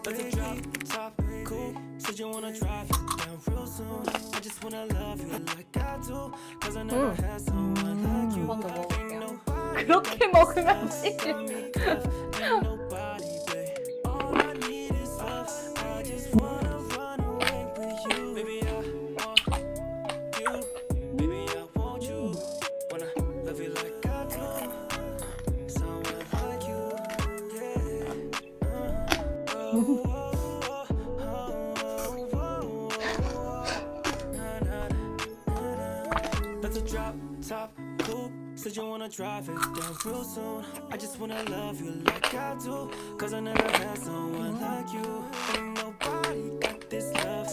That's a drop top cool. Said you wanna drive it down real soon. I just wanna love you like I do. Cause I never had someone like you. 한번 더 Ain't 먹을게요. nobody 그렇게 먹으면 else. 돼. Ain't nobody, babe. All I need is us. I just wanna run away with you. Baby, I want you. Baby, I want you. Wanna love you like I do. Someone like you. That's a drop top coupe. Said you wanna drive it down real soon. I just wanna love you like I do. Cause I never had someone like you. Ain't nobody got this love.